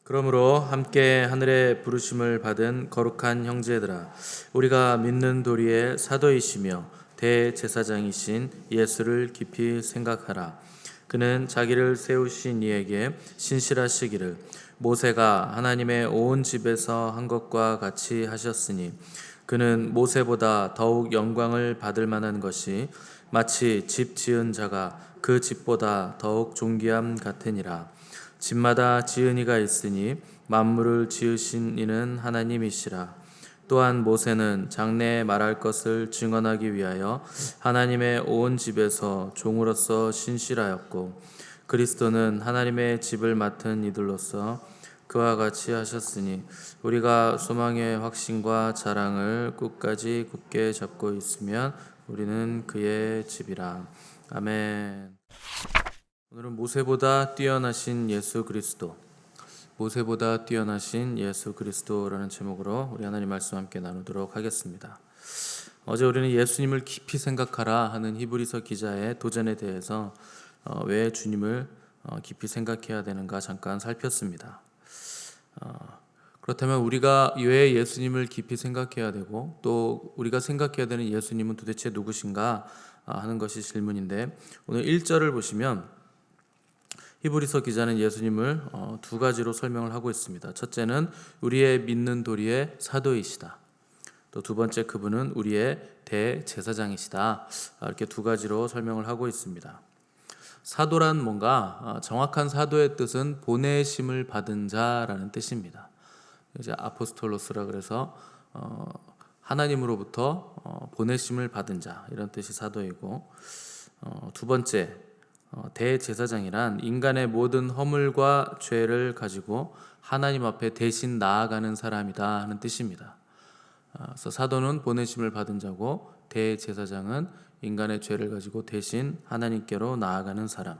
그러므로 함께 하늘의 부르심을 받은 거룩한 형제들아, 우리가 믿는 도리의 사도이시며 대제사장이신 예수를 깊이 생각하라. 그는 자기를 세우신 이에게 신실하시기를 모세가 하나님의 온 집에서 한 것과 같이 하셨으니, 그는 모세보다 더욱 영광을 받을 만한 것이 마치 집 지은 자가 그 집보다 더욱 존귀함 같으니라. 집마다 지은 이가 있으니 만물을 지으신 이는 하나님이시라. 또한 모세는 장래에 말할 것을 증언하기 위하여 하나님의 온 집에서 종으로서 신실하였고, 그리스도는 하나님의 집을 맡은 이들로서 그와 같이 하셨으니, 우리가 소망의 확신과 자랑을 끝까지 굳게 잡고 있으면 우리는 그의 집이라. 아멘. 오늘은 모세보다 뛰어나신 예수 그리스도, 모세보다 뛰어나신 예수 그리스도라는 제목으로 우리 하나님 말씀 함께 나누도록 하겠습니다. 어제 우리는 예수님을 깊이 생각하라 하는 히브리서 기자의 도전에 대해서 왜 주님을 깊이 생각해야 되는가 잠깐 살폈습니다. 그렇다면 우리가 왜 예수님을 깊이 생각해야 되고, 또 우리가 생각해야 되는 예수님은 도대체 누구신가 하는 것이 질문인데, 오늘 1절을 보시면 히브리서 기자는 예수님을 두 가지로 설명을 하고 있습니다. 첫째는 우리의 믿는 도리의 사도이시다. 또 두 번째, 그분은 우리의 대제사장이시다. 이렇게 두 가지로 설명을 하고 있습니다. 사도란 뭔가 정확한 사도의 뜻은 보내심을 받은 자라는 뜻입니다. 이제 아포스톨로스라 그래서 하나님으로부터 보내심을 받은 자, 이런 뜻이 사도이고, 두 번째 대제사장이란 인간의 모든 허물과 죄를 가지고 하나님 앞에 대신 나아가는 사람이다 하는 뜻입니다. 그래서 사도는 보내심을 받은 자고, 대제사장은 인간의 죄를 가지고 대신 하나님께로 나아가는 사람.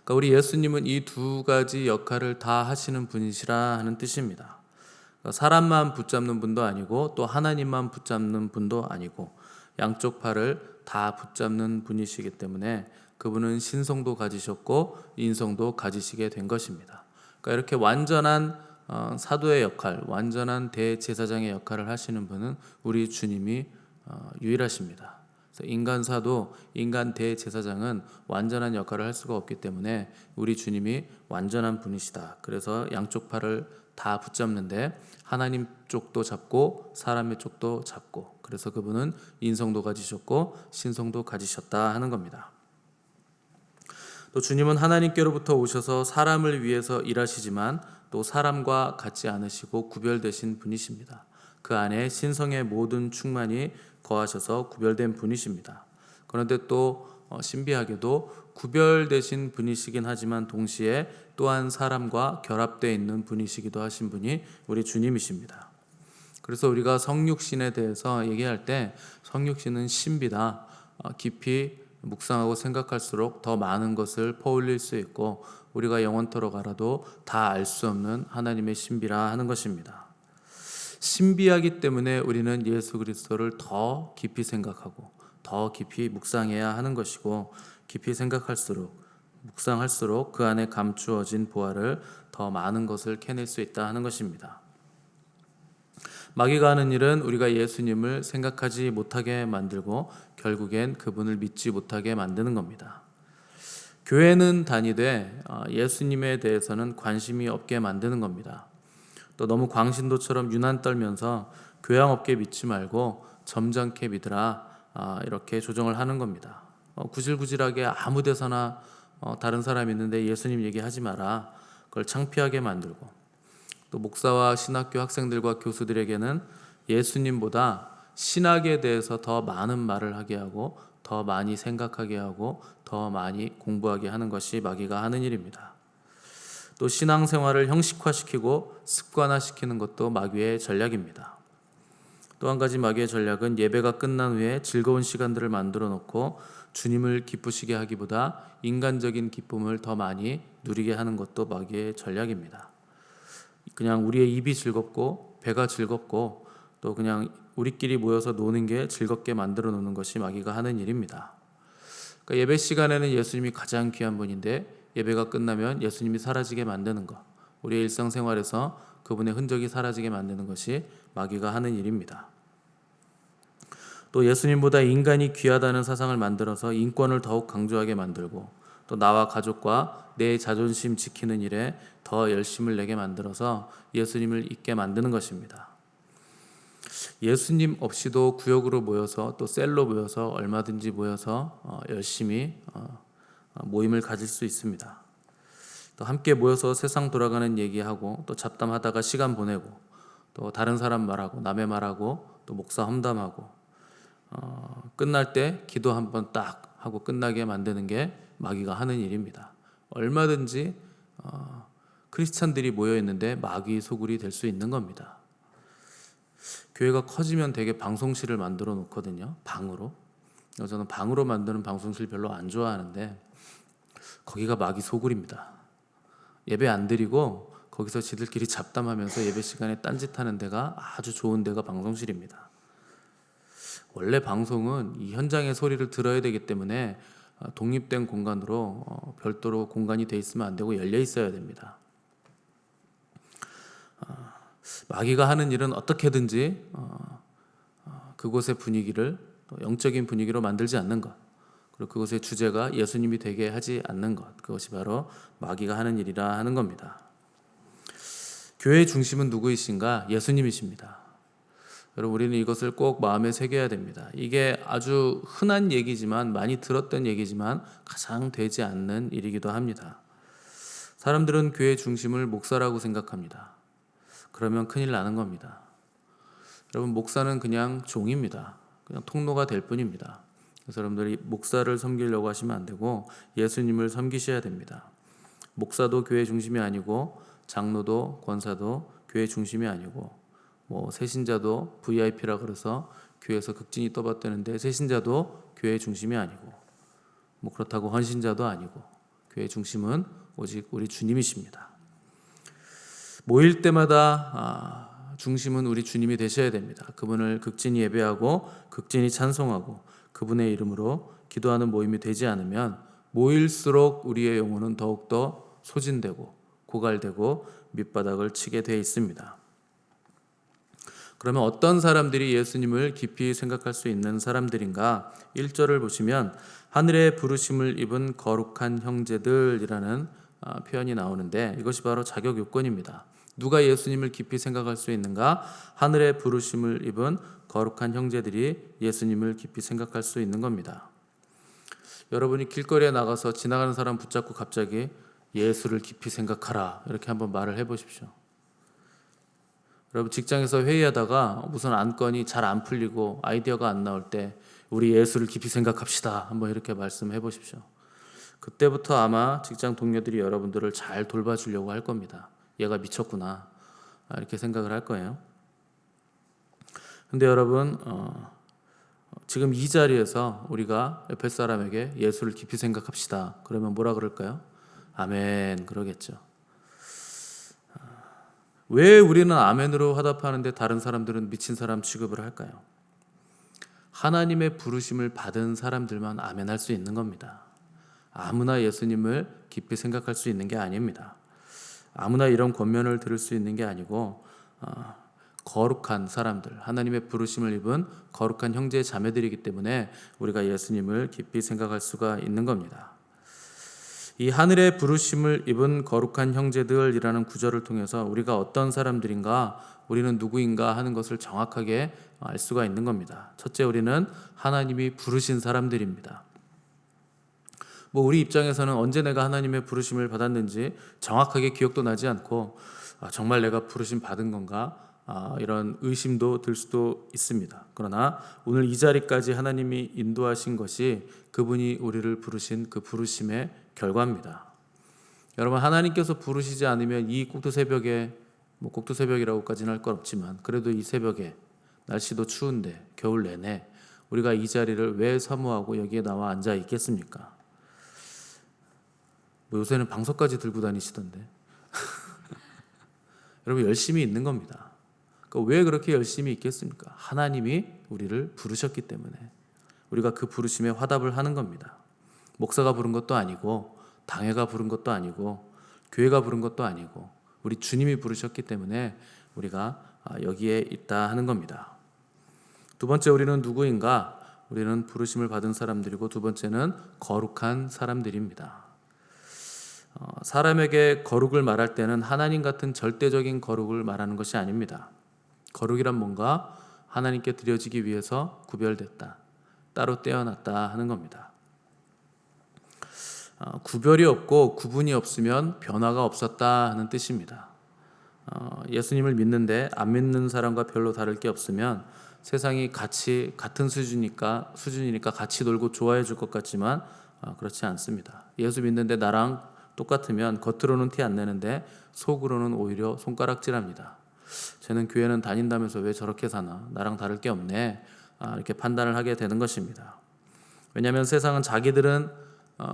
그러니까 우리 예수님은 이 두 가지 역할을 다 하시는 분이시라 하는 뜻입니다. 그러니까 사람만 붙잡는 분도 아니고 또 하나님만 붙잡는 분도 아니고 양쪽 팔을 다 붙잡는 분이시기 때문에 그분은 신성도 가지셨고 인성도 가지시게 된 것입니다. 그러니까 이렇게 완전한 사도의 역할, 완전한 대제사장의 역할을 하시는 분은 우리 주님이 유일하십니다. 그래서 인간 사도, 인간 대제사장은 완전한 역할을 할 수가 없기 때문에 우리 주님이 완전한 분이시다. 그래서 양쪽 팔을 다 붙잡는데 하나님 쪽도 잡고 사람의 쪽도 잡고, 그래서 그분은 인성도 가지셨고 신성도 가지셨다 하는 겁니다. 또 주님은 하나님께로부터 오셔서 사람을 위해서 일하시지만 또 사람과 같지 않으시고 구별되신 분이십니다. 그 안에 신성의 모든 충만이 거하셔서 구별된 분이십니다. 그런데 또 신비하게도 구별되신 분이시긴 하지만 동시에 또한 사람과 결합되어 있는 분이시기도 하신 분이 우리 주님이십니다. 그래서 우리가 성육신에 대해서 얘기할 때 성육신은 신비다, 깊이 묵상하고 생각할수록 더 많은 것을 퍼올릴 수 있고 우리가 영원토록 알아도 다 알 수 없는 하나님의 신비라 하는 것입니다. 신비하기 때문에 우리는 예수 그리스도를 더 깊이 생각하고 더 깊이 묵상해야 하는 것이고, 깊이 생각할수록 묵상할수록 그 안에 감추어진 보화를 더 많은 것을 캐낼 수 있다 하는 것입니다. 마귀가 하는 일은 우리가 예수님을 생각하지 못하게 만들고 결국엔 그분을 믿지 못하게 만드는 겁니다. 교회는 다니되 예수님에 대해서는 관심이 없게 만드는 겁니다. 또 너무 광신도처럼 유난 떨면서 교양 없게 믿지 말고 점잖게 믿으라, 이렇게 조정을 하는 겁니다. 구질구질하게 아무 데서나 다른 사람이 있는데 예수님 얘기하지 마라, 그걸 창피하게 만들고, 또 목사와 신학교 학생들과 교수들에게는 예수님보다 신학에 대해서 더 많은 말을 하게 하고 더 많이 생각하게 하고 더 많이 공부하게 하는 것이 마귀가 하는 일입니다. 또 신앙생활을 형식화시키고 습관화시키는 것도 마귀의 전략입니다. 또 한 가지 마귀의 전략은 예배가 끝난 후에 즐거운 시간들을 만들어 놓고 주님을 기쁘시게 하기보다 인간적인 기쁨을 더 많이 누리게 하는 것도 마귀의 전략입니다. 그냥 우리의 입이 즐겁고 배가 즐겁고 또 그냥 우리끼리 모여서 노는 게 즐겁게 만들어 놓는 것이 마귀가 하는 일입니다. 그러니까 예배 시간에는 예수님이 가장 귀한 분인데 예배가 끝나면 예수님이 사라지게 만드는 것, 우리의 일상생활에서 그분의 흔적이 사라지게 만드는 것이 마귀가 하는 일입니다. 또 예수님보다 인간이 귀하다는 사상을 만들어서 인권을 더욱 강조하게 만들고 또 나와 가족과 내 자존심 지키는 일에 더 열심을 내게 만들어서 예수님을 잊게 만드는 것입니다. 예수님 없이도 구역으로 모여서 또 셀로 모여서 얼마든지 모여서 열심히 모임을 가질 수 있습니다. 또 함께 모여서 세상 돌아가는 얘기하고 또 잡담하다가 시간 보내고 또 다른 사람 말하고 남의 말하고 또 목사 험담하고 끝날 때 기도 한번 딱 하고 끝나게 만드는 게 마귀가 하는 일입니다. 얼마든지 크리스찬들이 모여 있는데 마귀 소굴이 될 수 있는 겁니다. 교회가 커지면 되게 방송실을 만들어 놓거든요. 방으로. 저는 방으로 만드는 방송실 별로 안 좋아하는데 거기가 마귀 소굴입니다. 예배 안 드리고 거기서 지들끼리 잡담하면서 예배 시간에 딴짓하는 데가 아주 좋은 데가 방송실입니다. 원래 방송은 이 현장의 소리를 들어야 되기 때문에 독립된 공간으로 별도로 공간이 돼 있으면 안 되고 열려 있어야 됩니다. 마귀가 하는 일은 어떻게든지 그곳의 분위기를 영적인 분위기로 만들지 않는 것, 그리고 그것의 주제가 예수님이 되게 하지 않는 것, 그것이 바로 마귀가 하는 일이라 하는 겁니다. 교회의 중심은 누구이신가? 예수님이십니다. 여러분, 우리는 이것을 꼭 마음에 새겨야 됩니다. 이게 아주 흔한 얘기지만, 많이 들었던 얘기지만 가장 되지 않는 일이기도 합니다. 사람들은 교회 중심을 목사라고 생각합니다. 그러면 큰일 나는 겁니다. 여러분, 목사는 그냥 종입니다. 그냥 통로가 될 뿐입니다. 그래서 여러분들이 목사를 섬기려고 하시면 안 되고 예수님을 섬기셔야 됩니다. 목사도 교회 중심이 아니고 장로도 권사도 교회 중심이 아니고 새신자도 VIP라 그래서 교회에서 극진히 떠받드는데 새신자도 교회 중심이 아니고 그렇다고 헌신자도 아니고 교회 중심은 오직 우리 주님이십니다. 모일 때마다 중심은 우리 주님이 되셔야 됩니다. 그분을 극진히 예배하고 극진히 찬송하고 그분의 이름으로 기도하는 모임이 되지 않으면 모일수록 우리의 영혼은 더욱더 소진되고 고갈되고 밑바닥을 치게 되어 있습니다. 그러면 어떤 사람들이 예수님을 깊이 생각할 수 있는 사람들인가? 1절을 보시면 하늘의 부르심을 입은 거룩한 형제들이라는 표현이 나오는데 이것이 바로 자격 요건입니다. 누가 예수님을 깊이 생각할 수 있는가? 하늘의 부르심을 입은 거룩한 형제들이 예수님을 깊이 생각할 수 있는 겁니다. 여러분이 길거리에 나가서 지나가는 사람 붙잡고 갑자기 예수를 깊이 생각하라 이렇게 한번 말을 해보십시오. 여러분, 직장에서 회의하다가 무슨 안건이 잘 안 풀리고 아이디어가 안 나올 때 우리 예수를 깊이 생각합시다 한번 이렇게 말씀해 보십시오. 그때부터 아마 직장 동료들이 여러분들을 잘 돌봐주려고 할 겁니다. 얘가 미쳤구나 이렇게 생각을 할 거예요. 근데 여러분, 지금 이 자리에서 우리가 옆에 사람에게 예수를 깊이 생각합시다 그러면 뭐라 그럴까요? 아멘 그러겠죠. 왜 우리는 아멘으로 화답하는데 다른 사람들은 미친 사람 취급을 할까요? 하나님의 부르심을 받은 사람들만 아멘할 수 있는 겁니다. 아무나 예수님을 깊이 생각할 수 있는 게 아닙니다. 아무나 이런 권면을 들을 수 있는 게 아니고 거룩한 사람들, 하나님의 부르심을 입은 거룩한 형제 자매들이기 때문에 우리가 예수님을 깊이 생각할 수가 있는 겁니다. 이 하늘의 부르심을 입은 거룩한 형제들이라는 구절을 통해서 우리가 어떤 사람들인가, 우리는 누구인가 하는 것을 정확하게 알 수가 있는 겁니다. 첫째, 우리는 하나님이 부르신 사람들입니다. 우리 입장에서는 언제 내가 하나님의 부르심을 받았는지 정확하게 기억도 나지 않고 정말 내가 부르심 받은 건가? 이런 의심도 들 수도 있습니다. 그러나 오늘 이 자리까지 하나님이 인도하신 것이 그분이 우리를 부르신 그 부르심의 결과입니다. 여러분, 하나님께서 부르시지 않으면 이 꼭두새벽에 꼭두새벽이라고까지는 할 건 없지만 그래도 이 새벽에 날씨도 추운데 겨울 내내 우리가 이 자리를 왜 사모하고 여기에 나와 앉아 있겠습니까? 요새는 방석까지 들고 다니시던데 여러분 열심히 있는 겁니다. 그러니까 왜 그렇게 열심히 있겠습니까? 하나님이 우리를 부르셨기 때문에 우리가 그 부르심에 화답을 하는 겁니다. 목사가 부른 것도 아니고 당회가 부른 것도 아니고 교회가 부른 것도 아니고 우리 주님이 부르셨기 때문에 우리가 여기에 있다 하는 겁니다. 두 번째, 우리는 누구인가? 우리는 부르심을 받은 사람들이고, 두 번째는 거룩한 사람들입니다. 사람에게 거룩을 말할 때는 하나님 같은 절대적인 거룩을 말하는 것이 아닙니다. 거룩이란 뭔가 하나님께 드려지기 위해서 구별됐다, 따로 떼어놨다 하는 겁니다. 구별이 없고 구분이 없으면 변화가 없었다 하는 뜻입니다. 예수님을 믿는데 안 믿는 사람과 별로 다를 게 없으면 세상이 같은 수준이니까 같이 놀고 좋아해 줄 것 같지만 그렇지 않습니다. 예수 믿는데 나랑 똑같으면 겉으로는 티 안 내는데 속으로는 오히려 손가락질합니다. 쟤는 교회는 다닌다면서 왜 저렇게 사나? 나랑 다를 게 없네. 이렇게 판단을 하게 되는 것입니다. 왜냐하면 세상은 자기들은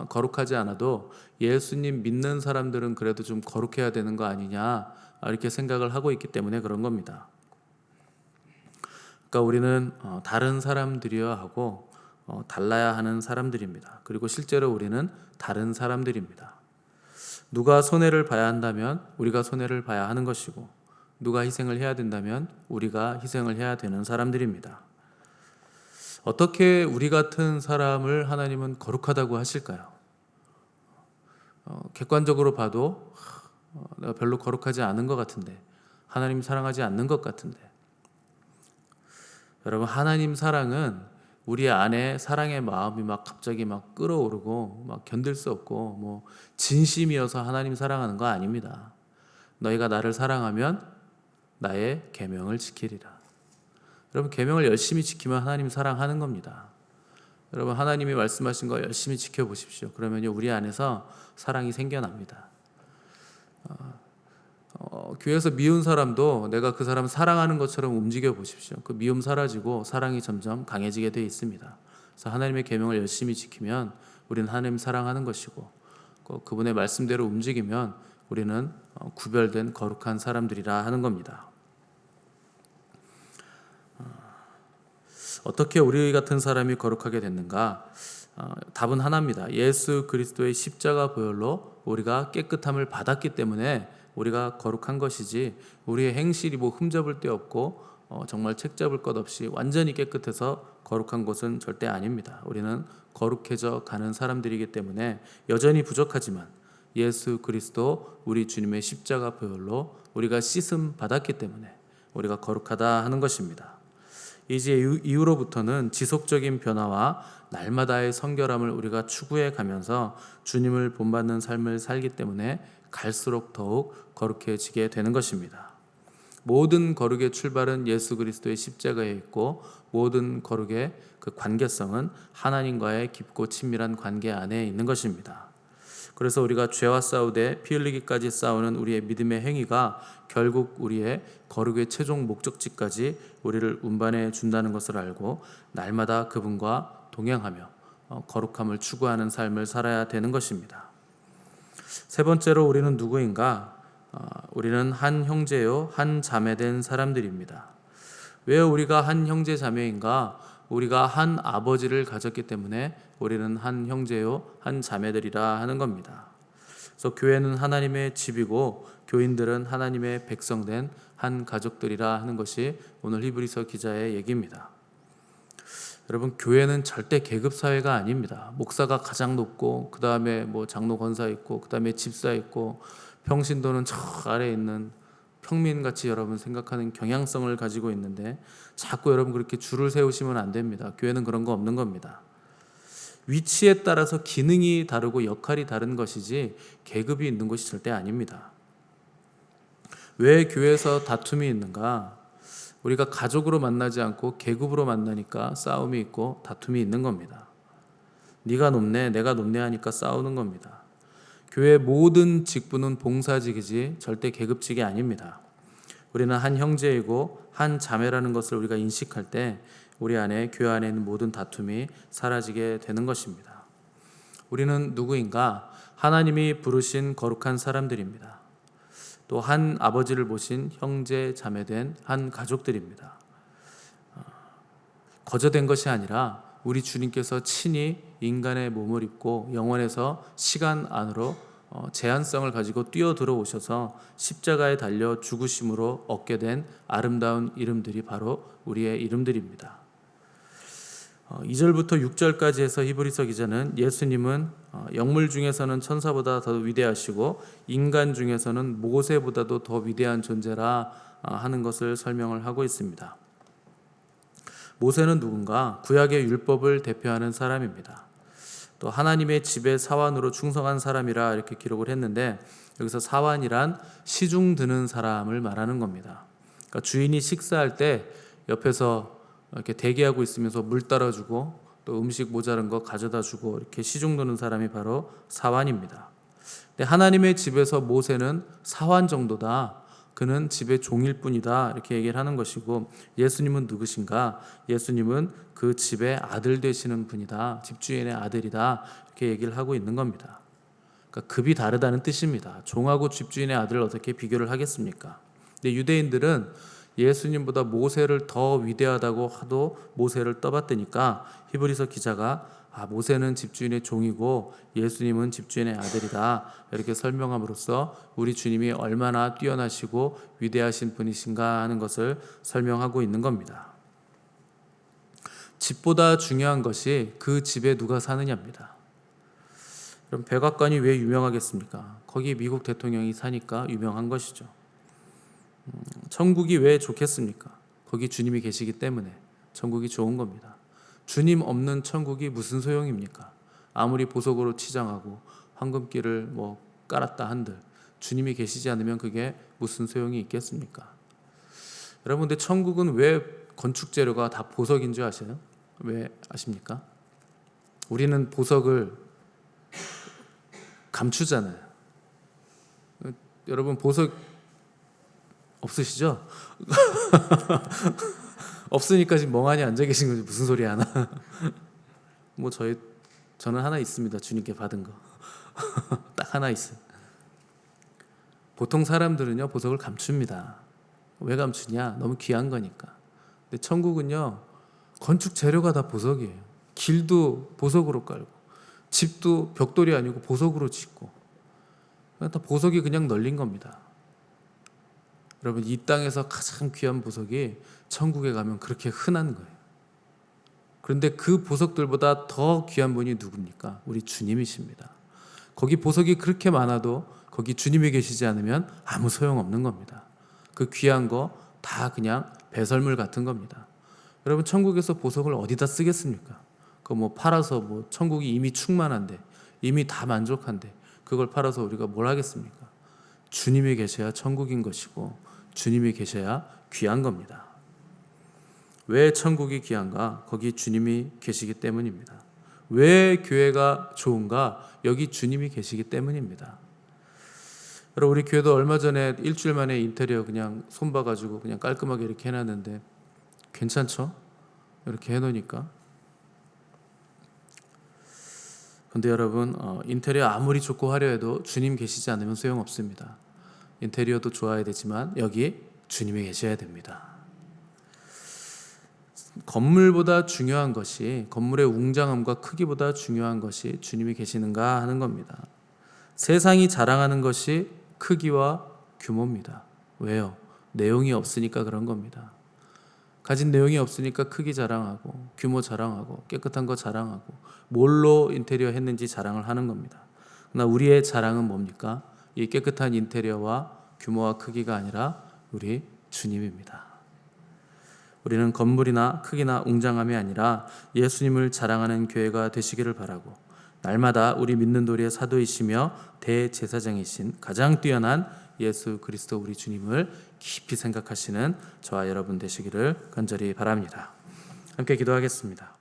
거룩하지 않아도 예수님 믿는 사람들은 그래도 좀 거룩해야 되는 거 아니냐, 이렇게 생각을 하고 있기 때문에 그런 겁니다. 그러니까 우리는 다른 사람들이어야 하고 달라야 하는 사람들입니다. 그리고 실제로 우리는 다른 사람들입니다. 누가 손해를 봐야 한다면 우리가 손해를 봐야 하는 것이고, 누가 희생을 해야 된다면 우리가 희생을 해야 되는 사람들입니다. 어떻게 우리 같은 사람을 하나님은 거룩하다고 하실까요? 객관적으로 봐도 내가 별로 거룩하지 않은 것 같은데, 하나님 사랑하지 않는 것 같은데, 여러분, 하나님 사랑은 우리 안에 사랑의 마음이 갑자기 끓어오르고 견딜 수 없고 진심이어서 하나님 사랑하는 거 아닙니다. 너희가 나를 사랑하면 나의 계명을 지키리라. 여러분, 계명을 열심히 지키면 하나님 사랑하는 겁니다. 여러분, 하나님이 말씀하신 거 열심히 지켜보십시오. 그러면요, 우리 안에서 사랑이 생겨납니다. 교회에서 미운 사람도 내가 그 사람 사랑하는 것처럼 움직여 보십시오. 그 미움 사라지고 사랑이 점점 강해지게 되어 있습니다. 그래서 하나님의 계명을 열심히 지키면 우리는 하나님 사랑하는 것이고, 그분의 말씀대로 움직이면 우리는 구별된 거룩한 사람들이라 하는 겁니다. 어떻게 우리 같은 사람이 거룩하게 됐는가? 답은 하나입니다. 예수 그리스도의 십자가 보혈로 우리가 깨끗함을 받았기 때문에 우리가 거룩한 것이지, 우리의 행실이 흠잡을 데 없고 정말 책잡을 것 없이 완전히 깨끗해서 거룩한 것은 절대 아닙니다. 우리는 거룩해져 가는 사람들이기 때문에 여전히 부족하지만 예수 그리스도 우리 주님의 십자가 보혈로 우리가 씻음 받았기 때문에 우리가 거룩하다 하는 것입니다. 이제 이후로부터는 지속적인 변화와 날마다의 성결함을 우리가 추구해 가면서 주님을 본받는 삶을 살기 때문에 갈수록 더욱 거룩해지게 되는 것입니다. 모든 거룩의 출발은 예수 그리스도의 십자가에 있고, 모든 거룩의 그 관계성은 하나님과의 깊고 친밀한 관계 안에 있는 것입니다. 그래서 우리가 죄와 싸우되 피 흘리기까지 싸우는 우리의 믿음의 행위가 결국 우리의 거룩의 최종 목적지까지 우리를 운반해 준다는 것을 알고 날마다 그분과 동행하며 거룩함을 추구하는 삶을 살아야 되는 것입니다. 세 번째로 우리는 누구인가? 우리는 한 형제요 한 자매된 사람들입니다. 왜 우리가 한 형제 자매인가? 우리가 한 아버지를 가졌기 때문에 우리는 한 형제요 한 자매들이라 하는 겁니다. 그래서 교회는 하나님의 집이고 교인들은 하나님의 백성된 한 가족들이라 하는 것이 오늘 히브리서 기자의 얘기입니다. 여러분, 교회는 절대 계급 사회가 아닙니다. 목사가 가장 높고 그 다음에 장로 권사 있고 그 다음에 집사 있고 평신도는 저 아래에 있는 평민같이 여러분 생각하는 경향성을 가지고 있는데, 자꾸 여러분 그렇게 줄을 세우시면 안 됩니다. 교회는 그런 거 없는 겁니다. 위치에 따라서 기능이 다르고 역할이 다른 것이지 계급이 있는 것이 절대 아닙니다. 왜 교회에서 다툼이 있는가? 우리가 가족으로 만나지 않고 계급으로 만나니까 싸움이 있고 다툼이 있는 겁니다. 네가 높네 내가 높네 하니까 싸우는 겁니다. 교회의 모든 직분은 봉사직이지 절대 계급직이 아닙니다. 우리는 한 형제이고 한 자매라는 것을 우리가 인식할 때 우리 안에, 교회 안에 있는 모든 다툼이 사라지게 되는 것입니다. 우리는 누구인가? 하나님이 부르신 거룩한 사람들입니다. 또 한 아버지를 모신 형제 자매된 한 가족들입니다. 거저된 것이 아니라 우리 주님께서 친히 인간의 몸을 입고 영원에서 시간 안으로 제한성을 가지고 뛰어들어 오셔서 십자가에 달려 죽으심으로 얻게 된 아름다운 이름들이 바로 우리의 이름들입니다. 2절부터 6절까지 해서 히브리서 기자는 예수님은 영물 중에서는 천사보다 더 위대하시고 인간 중에서는 모세보다도 더 위대한 존재라 하는 것을 설명을 하고 있습니다. 모세는 누군가? 구약의 율법을 대표하는 사람입니다. 또 하나님의 집의 사환으로 충성한 사람이라 이렇게 기록을 했는데, 여기서 사환이란 시중 드는 사람을 말하는 겁니다. 그러니까 주인이 식사할 때 옆에서 이렇게 대기하고 있으면서 물 따라주고 또 음식 모자란 거 가져다 주고 이렇게 시중 드는 사람이 바로 사환입니다. 근데 하나님의 집에서 모세는 사환 정도다. 그는 집의 종일 뿐이다. 이렇게 얘기를 하는 것이고, 예수님은 누구신가? 예수님은 그 집의 아들 되시는 분이다. 집주인의 아들이다. 이렇게 얘기를 하고 있는 겁니다. 그러니까 급이 다르다는 뜻입니다. 종하고 집주인의 아들을 어떻게 비교를 하겠습니까? 근데 유대인들은 예수님보다 모세를 더 위대하다고 하도 모세를 떠받드니까 히브리서 기자가 모세는 집주인의 종이고 예수님은 집주인의 아들이다. 이렇게 설명함으로써 우리 주님이 얼마나 뛰어나시고 위대하신 분이신가 하는 것을 설명하고 있는 겁니다. 집보다 중요한 것이 그 집에 누가 사느냐입니다. 그럼 백악관이 왜 유명하겠습니까? 거기 미국 대통령이 사니까 유명한 것이죠. 천국이 왜 좋겠습니까? 거기 주님이 계시기 때문에 천국이 좋은 겁니다. 주님 없는 천국이 무슨 소용입니까? 아무리 보석으로 치장하고 황금길을 깔았다 한들 주님이 계시지 않으면 그게 무슨 소용이 있겠습니까? 여러분, 근데 천국은 왜 건축 재료가 다 보석인 줄 아세요? 왜 아십니까? 우리는 보석을 감추잖아요. 여러분, 보석 없으시죠? 없으니까 지금 멍하니 앉아 계신 거지 무슨 소리 하나. 저는 하나 있습니다. 주님께 받은 거. 딱 하나 있어요. 보통 사람들은요 보석을 감춥니다. 왜 감추냐? 너무 귀한 거니까. 근데 천국은요 건축 재료가 다 보석이에요. 길도 보석으로 깔고 집도 벽돌이 아니고 보석으로 짓고 다 보석이 그냥 널린 겁니다. 여러분, 이 땅에서 가장 귀한 보석이 천국에 가면 그렇게 흔한 거예요. 그런데 그 보석들보다 더 귀한 분이 누굽니까? 우리 주님이십니다. 거기 보석이 그렇게 많아도 거기 주님이 계시지 않으면 아무 소용없는 겁니다. 그 귀한 거 다 그냥 배설물 같은 겁니다. 여러분, 천국에서 보석을 어디다 쓰겠습니까? 그거 팔아서 천국이 이미 충만한데, 이미 다 만족한데 그걸 팔아서 우리가 뭘 하겠습니까? 주님이 계셔야 천국인 것이고 주님이 계셔야 귀한 겁니다. 왜 천국이 귀한가? 거기 주님이 계시기 때문입니다. 왜 교회가 좋은가? 여기 주님이 계시기 때문입니다. 여러분, 우리 교회도 얼마 전에 일주일 만에 인테리어 그냥 손봐가지고 그냥 깔끔하게 이렇게 해놨는데 괜찮죠? 이렇게 해놓으니까. 근데 여러분, 인테리어 아무리 좋고 화려해도 주님 계시지 않으면 소용없습니다. 인테리어도 좋아야 되지만 여기 주님이 계셔야 됩니다. 건물보다 중요한 것이, 건물의 웅장함과 크기보다 중요한 것이 주님이 계시는가 하는 겁니다. 세상이 자랑하는 것이 크기와 규모입니다. 왜요? 내용이 없으니까 그런 겁니다. 가진 내용이 없으니까 크기 자랑하고 규모 자랑하고 깨끗한 거 자랑하고 뭘로 인테리어 했는지 자랑을 하는 겁니다. 그러나 우리의 자랑은 뭡니까? 이 깨끗한 인테리어와 규모와 크기가 아니라 우리 주님입니다. 우리는 건물이나 크기나 웅장함이 아니라 예수님을 자랑하는 교회가 되시기를 바라고, 날마다 우리 믿는 도리의 사도이시며 대제사장이신 가장 뛰어난 예수 그리스도 우리 주님을 깊이 생각하시는 저와 여러분 되시기를 간절히 바랍니다. 함께 기도하겠습니다.